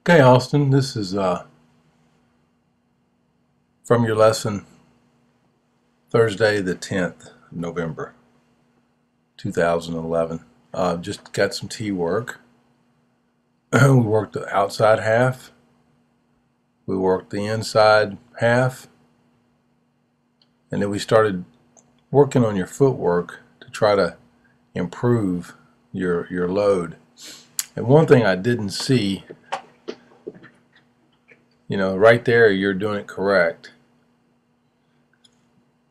Okay, Austin, this is from your lesson Thursday the 10th of November 2011. Just got some tea work. We worked the outside half. We worked the inside half. And then we started working on your footwork to try to improve your load. And one thing I didn't see, right there you're doing it correct.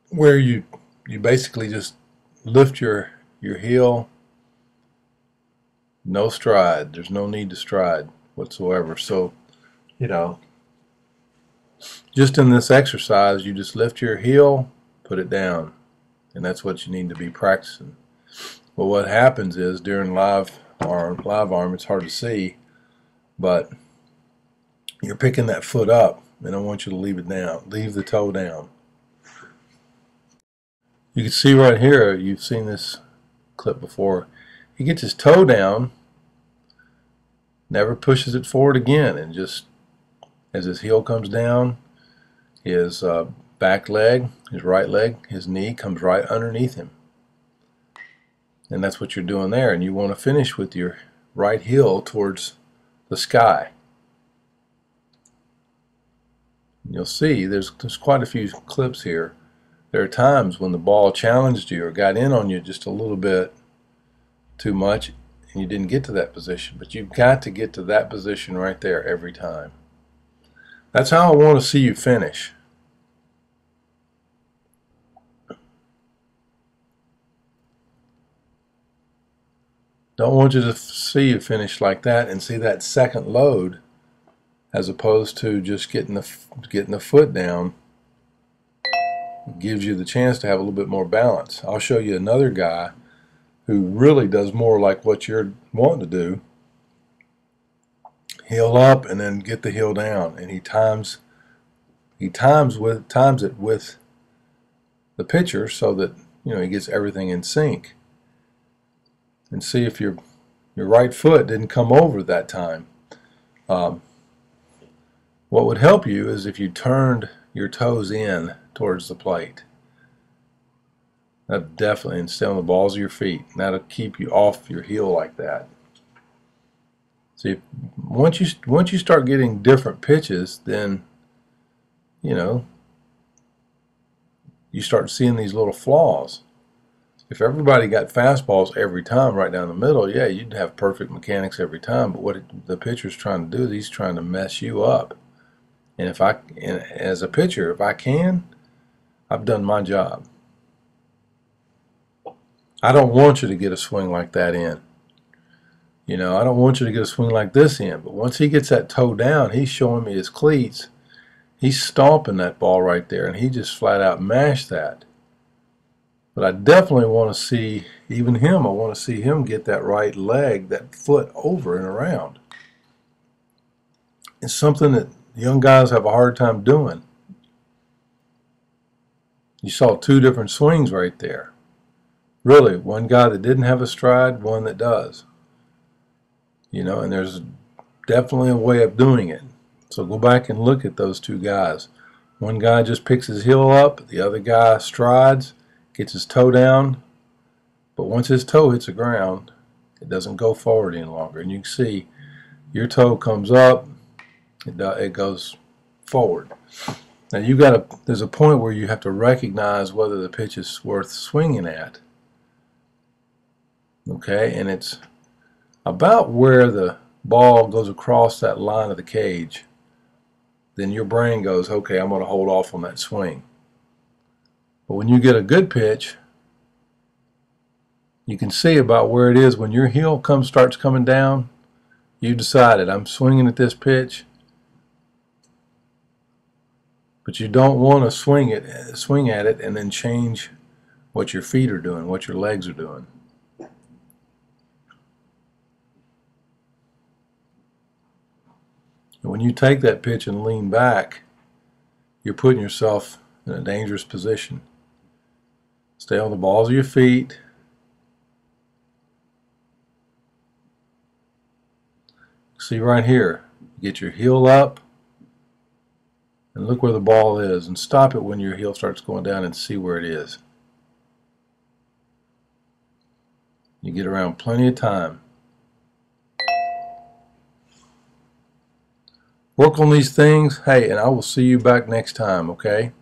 Where you basically just lift your heel, no stride. There's no need to stride whatsoever. So, just in this exercise, you just lift your heel, put it down, and that's what you need to be practicing. Well, what happens is during live arm, it's hard to see, but you're picking that foot up, and I want you to leave it down. Leave the toe down. You can see right here, you've seen this clip before. He gets his toe down, never pushes it forward again, and just as his heel comes down, his back leg, his right leg, his knee comes right underneath him. And that's what you're doing there. And you want to finish with your right heel towards the sky. You'll see there's quite a few clips here. There are times when the ball challenged you or got in on you just a little bit too much and you didn't get to that position. But you've got to get to that position right there every time. That's how I want to see you finish. Don't want you to see you finish like that and see that second load as opposed to just getting the foot down. It gives you the chance to have a little bit more balance. I'll show you another guy who really does more like what you're wanting to do. Heel up and then get the heel down, and he times it with the pitcher so that he gets everything in sync. And see if your right foot didn't come over that time. What would help you is if you turned your toes in towards the plate. That definitely, and stay on the balls of your feet. That'll keep you off your heel like that. See, once you start getting different pitches, then you start seeing these little flaws. If everybody got fastballs every time right down the middle, yeah, you'd have perfect mechanics every time. But what the pitcher's trying to do is he's trying to mess you up. And as a pitcher, if I can, I've done my job. I don't want you to get a swing like that in. I don't want you to get a swing like this in. But once he gets that toe down, he's showing me his cleats. He's stomping that ball right there, and he just flat out mashed that. But I definitely want to see, even him, I want to see him get that right leg, that foot over and around. It's something that young guys have a hard time doing. You saw two different swings right there. Really, one guy that didn't have a stride, one that does. And there's definitely a way of doing it. So go back and look at those two guys. One guy just picks his heel up, the other guy strides, gets his toe down, but once his toe hits the ground, it doesn't go forward any longer. And you can see your toe comes up, it goes forward. Now there's a point where you have to recognize whether the pitch is worth swinging at. Okay, and it's about where the ball goes across that line of the cage. Then your brain goes, okay, I'm going to hold off on that swing. But when you get a good pitch, you can see about where it is. When your heel starts coming down, you've decided, I'm swinging at this pitch. But you don't want to swing at it and then change what your feet are doing, what your legs are doing. And when you take that pitch and lean back, you're putting yourself in a dangerous position. Stay on the balls of your feet. See right here, Get your heel up and look where the ball is, and stop it when your heel starts going down and see where it is. You get around plenty of time. Work on these things. Hey, and I will see you back next time, okay?